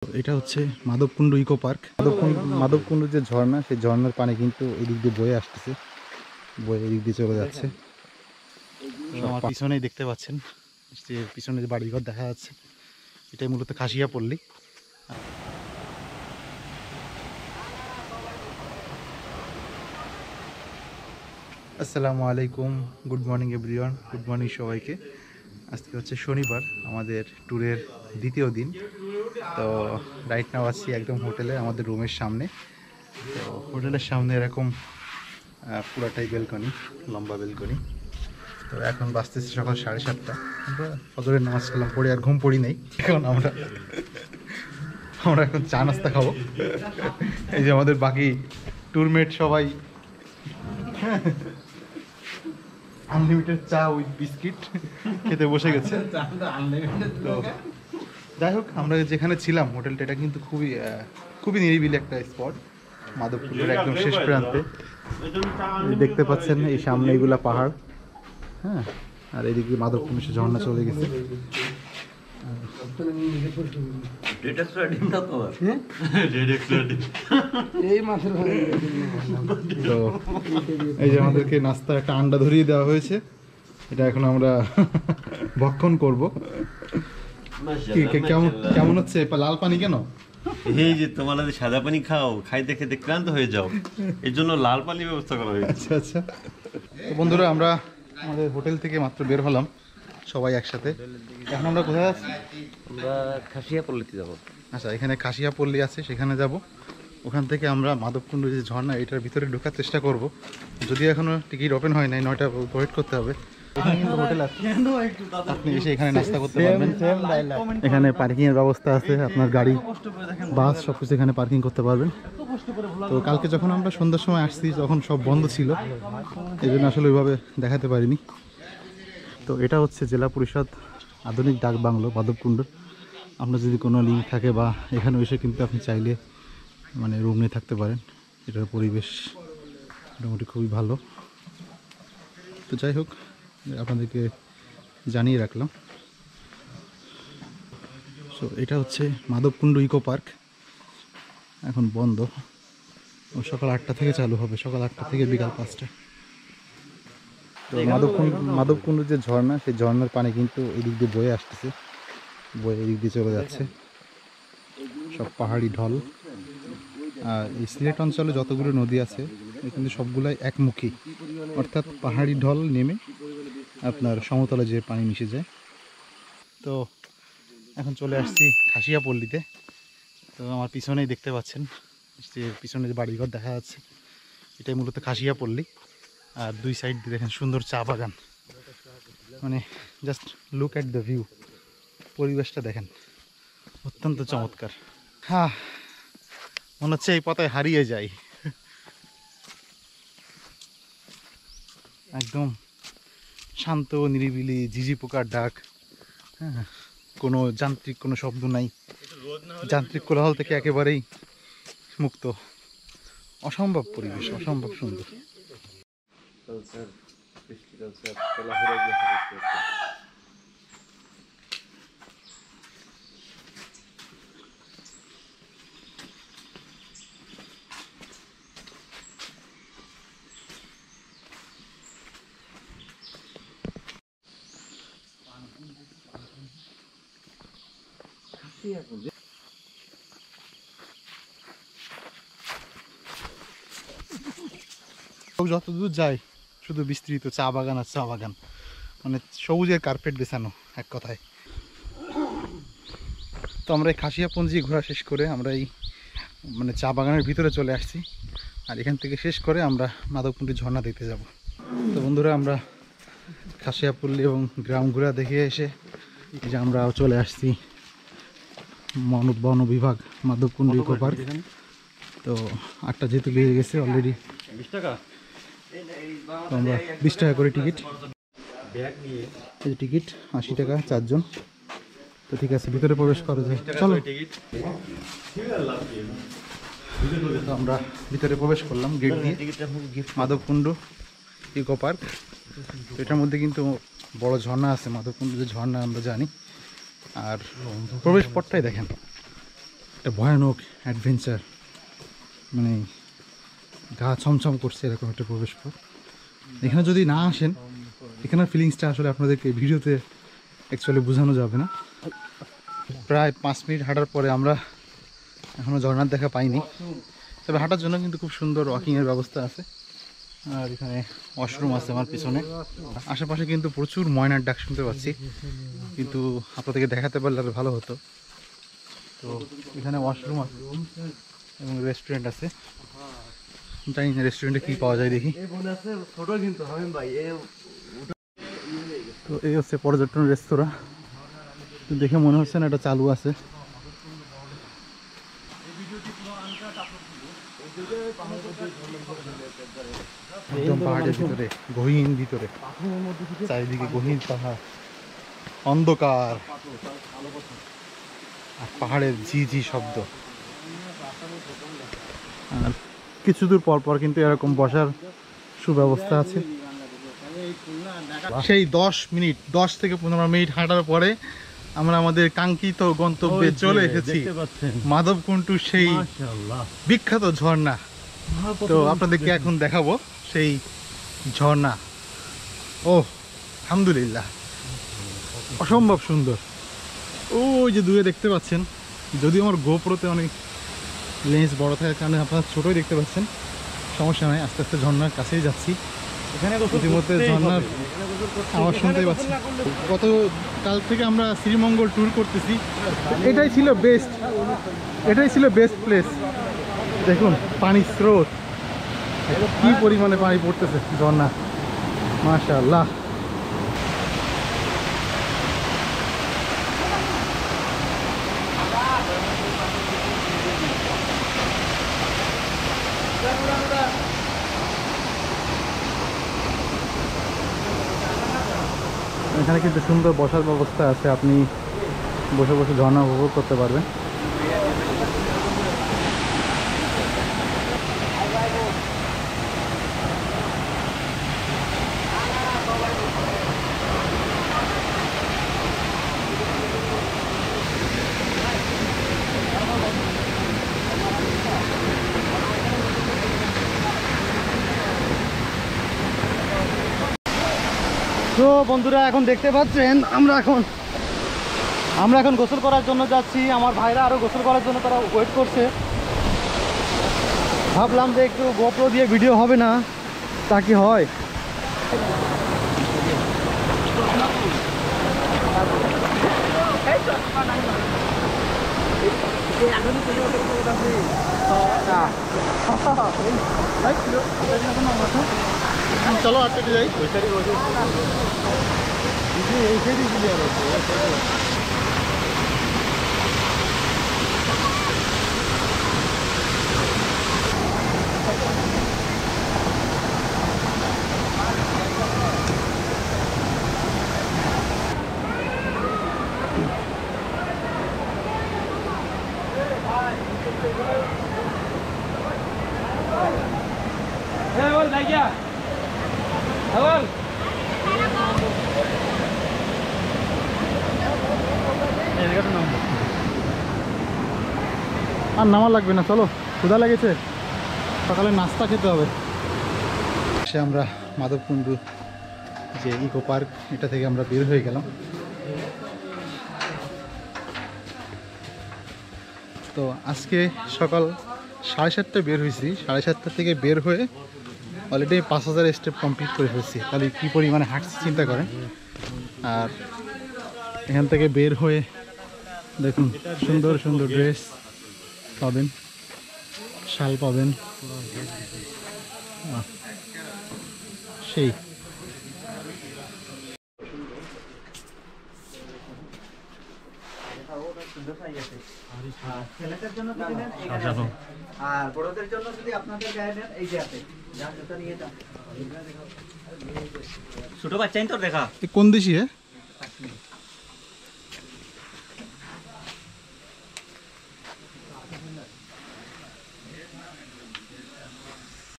এটা হচ্ছে Madhabkunda eco park. Madhabkunda যে ঝর্ণা, সেই ঝর্ণার পানি কিন্তু এদিক দিয়ে বয়ে আসতেছে, বয়ে এদিক দিয়ে চলে যাচ্ছে। আমার পিছনেই দেখতে পাচ্ছেন যে পিছনে যে বাড়িঘর দেখা যাচ্ছে, এটাই মূলত খাসিয়াপল্লী। আসসালামু আলাইকুম, good morning everyone, good morning সবাইকে। আজকে হচ্ছে শনিবার, আমাদের ট্যুরের দ্বিতীয় দিন। তো রাইট নাও আছি একদম হোটেলে, আমাদের রুমের সামনে। তো হোটেলের সামনে এরকম পুরাটাই বেলকনি, লম্বা বেলকনি। তো এখন বাজতেছে সকাল 7:30। আমরা ফজরের নামাজ কালাম পড়ি আর ঘুম পড়ি নেই। এখন আমরা এখন চা নাস্তা খাবো। এই যে আমাদের বাকি ট্যুরমেট সবাই আনলিমিটেড চা উইথ বিস্কিট খেতে বসে গেছে। তো যাই হোক, আমরা যেখানে ছিলাম হোটেলটা, এটা কিন্তু খুবই নিরিবিলি একটা স্পট, মাধবকুণ্ডের একদম শেষ প্রান্তে। দেখতে পাচ্ছেন এই সামনে এগুলা পাহাড়, হ্যাঁ, আর এদিকে মাধবকুণ্ডের ঝর্ণা চলে গেছে। তো এই যে আমাদেরকে নাস্তা একটা আন্ডা ধরিয়ে দেওয়া হয়েছে, এটা এখন আমরা ভক্ষণ করব। কেমন হচ্ছে? লাল পানি কেন? এই যে তোমরা যে সাদা পানি খাও, খাইতে খেতে ক্লান্ত হয়ে যাও, এর জন্য লাল পানির ব্যবস্থা করা হয়েছে। আচ্ছা আচ্ছা। তো বন্ধুরা, আমরা আমাদের হোটেল থেকে মাত্র বের হলাম সবাই একসাথে। এখন আমরা কোথায় আছি? আমরা খাসিয়াপল্লীতে যাবো। আচ্ছা, এখানে খাসিয়াপল্লী আছে, সেখানে যাব। ওখান থেকে আমরা মাধবকুণ্ড যে ঝর্ণা, এটার ভিতরে ঢোকার চেষ্টা করব। যদি এখনো টিকিট ওপেন হয় নাই, 9টা ওয়েট করতে হবে। এখানে কিন্তু হোটেল আছে, আপনি এসে এখানে নাস্তা করতে পারবেন। এখানে পার্কিং এর ব্যবস্থা আছে, আপনার গাড়ি, বাস সবকিছু এখানে পার্কিং করতে পারবেন। তো কালকে যখন আমরা সন্ধ্যার সময় আসছি, তখন সব বন্ধ ছিল, এই জন্য আসলে ওইভাবে দেখাতে পারিনি। তো এটা হচ্ছে জেলা পরিষদ আধুনিক ডাক বাংলো মাধবকুণ্ড। আপনার যদি কোনো লিঙ্ক থাকে বা এখানে এসে কিন্তু আপনি চাইলে মানে রুম নিয়ে থাকতে পারেন। এটার পরিবেশ মোটামুটি খুবই ভালো। তো যাই হোক, আপনাদেরকে জানিয়ে রাখলাম। সো এটা হচ্ছে মাধবকুণ্ড ইকো পার্ক, এখন বন্ধ। সকাল 8টা থেকে চালু হবে, সকাল 8টা থেকে বিকাল 5টা। তো মাধবকুণ্ড যে ঝর্ণা, সেই ঝর্ণার পানি কিন্তু এদিক দিয়ে বয়ে আসতেছে, বয়ে এদিক দিয়ে চলে যাচ্ছে। সব পাহাড়ি ঢল। আর এই সিলেট অঞ্চলে যতগুলো নদী আছে, কিন্তু সবগুলাই একমুখী, অর্থাৎ পাহাড়ি ঢল নেমে আপনার সমতলে যে পানি মিশে যায়। তো এখন চলে আসছি খাসিয়াপল্লীতে। তো আমার পিছনেই দেখতে পাচ্ছেন যে পিছনে যে বাড়িঘর দেখা যাচ্ছে, এটাই মূলত খাসিয়াপল্লী। আর দুই সাইড দিয়ে দেখেন সুন্দর চা বাগান, মানে just look at the view. পরিবেশটা দেখেন, অত্যন্ত চমৎকার। হ্যাঁ, মনে হচ্ছে এই পথে হারিয়ে যাই। একদম শান্ত নিরিবিলি, ঝিঝি পোকার ডাক, হ্যাঁ, কোনো যান্ত্রিক কোনো শব্দ নাই, যান্ত্রিক কোলাহল থেকে একেবারেই মুক্ত। অসম্ভব পরিবেশ, অসম্ভব সুন্দর। যতদূর যায় শুধু বিস্তৃত চা বাগান আর চা বাগান, মানে সবুজের কার্পেট বেছানো এক কথায়। তো আমরা এই খাসিয়াপঞ্জি ঘোরা শেষ করে আমরা এই মানে চা বাগানের ভিতরে চলে আসছি, আর এখান থেকে শেষ করে আমরা মাধবকুণ্ডী ঝর্ণা দেখতে যাব। তো বন্ধুরা, আমরা খাসিয়াপল্লী এবং গ্রাম ঘোরা দেখে এসে এই যে আমরা চলে আসছি বন বিভাগ মাধবকুণ্ড ইকো পার্ক। তো 8টা যেহেতু বেরিয়ে গেছে অলরেডি, 20 টাকা। তো আমরা 20 টাকা করে টিকিট, এই টিকিট 80 টাকা 4 জন। তো ঠিক আছে, ভিতরে প্রবেশ করা যায়, চলো। তো আমরা ভিতরে প্রবেশ করলাম গেট দিয়ে, মাধবকুণ্ড ইকো পার্ক। তো এটার মধ্যে কিন্তু বড় ঝর্ণা আছে, মাধবকুণ্ড যে ঝর্ণা আমরা জানি। আর প্রবেশ পথটাই দেখেন, একটা ভয়ানক অ্যাডভেঞ্চার, মানে গা ছমছম করছে এরকম একটা প্রবেশ পথ। এখানে যদি না আসেন, এখানের ফিলিংসটা আসলে আপনাদেরকে ভিডিওতে অ্যাকচুয়ালি বোঝানো যাবে না। প্রায় 5 মিনিট হাঁটার পরে আমরা এখনও ঝর্ণার দেখা পাইনি, তবে হাঁটার জন্য কিন্তু খুব সুন্দর ওয়াকিংয়ের ব্যবস্থা আছে। আর এখানে ওয়াশরুম আছে আমার পিছনে। আশেপাশে কিন্তু প্রচুর ময়নার ডাক শুনতে পাচ্ছি, কিন্তু আপনাদেরকে দেখাতে পারলে আরো ভালো হতো। তো এখানে ওয়াশরুম আছে এবং রেস্টুরেন্ট আছে। জানি না রেস্টুরেন্টে কী পাওয়া যায়, দেখি। তো এই হচ্ছে পর্যটন রেস্তোরাঁ, তো দেখে মনে হচ্ছে না এটা চালু আছে। একদম পাহাড়ের ভিতরে, গহীন ভিতরে, চারিদিকে গহীন পাহাড়, অন্ধকার, আর পাহাড়ের ঝি শব্দ। আর কিছু দূর পর পর কিন্তু এরকম বসার সুব্যবস্থা আছে। সেই 10 থেকে 15 মিনিট হাঁটার পরে আমরা আমাদের কাঙ্ক্ষিত গন্তব্যে চলে এসেছি, মাধবকুন্ডু, সেই বিখ্যাত ঝর্ণা। তো আপনাদেরকে এখন দেখাবো সেই ঝর্ণা। ও আলহামদুলিল্লাহ, অসম্ভব সুন্দর। ওই যে দূরে দেখতে পাচ্ছেন, যদিও আমার গোপ্রোতে অনেক লেন্স বড় থাকার কারণে আপনারা ছোটোই দেখতে পাচ্ছেন, সমস্যা নয়। আস্তে আস্তে ঝর্ণার কাছেই যাচ্ছি। ইতিমধ্যে ঝর্ণার আওয়াজ শুনতেই পাচ্ছি। গতকাল থেকে আমরা শ্রীমঙ্গল ট্যুর করতেছি, এটাই ছিল বেস্ট প্লেস। দেখুন পানির স্রোত, কি পরিমাণে পানি পড়তেছে ঝর্ণা, মাশাআল্লাহ। এখানে কিন্তু সুন্দর বসার ব্যবস্থা আছে, আপনি বসে বসে ঝর্ণা উপভোগ করতে পারবেন। তো বন্ধুরা, এখন দেখতে পাচ্ছেন আমরা এখন গোসল করার জন্য যাচ্ছি। আমার ভাইরা আরো গোসল করার জন্য তারা ওয়েট করছে। ভাবলাম যে একটু গোপ্রো দিয়ে ভিডিও হবে না, তা কি হয়। চলো আটকে যাই। আর নামা লাগবে না, চলো, ক্ষুধা লেগেছে, সকালে নাস্তা খেতে হবে। সে আমরা মাধবকুন্ডু যে ইকো পার্ক, এটা থেকে আমরা বের হয়ে গেলাম। তো আজকে সকাল 7:30টায় বের হয়েছি। 7:30 থেকে বের হয়ে অলরেডি 5000 স্টেপ কমপ্লিট করে ফেলছি। তাহলে কী পরিমাণে হাঁটছি চিন্তা করেন। আর এখান থেকে বের হয়ে দেখুন সুন্দর সুন্দর ড্রেস পাবেন, শাল পাবেন, সেই ছেলেদের জন্য যদি নেন এইখানে আছে, আর বড়দের জন্য যদি আপনাদের গায়ে নেন এই যে আছে, যা জুতা নিয়ে যান। ছোট বাচ্চা তো দেখা কোন দেশি?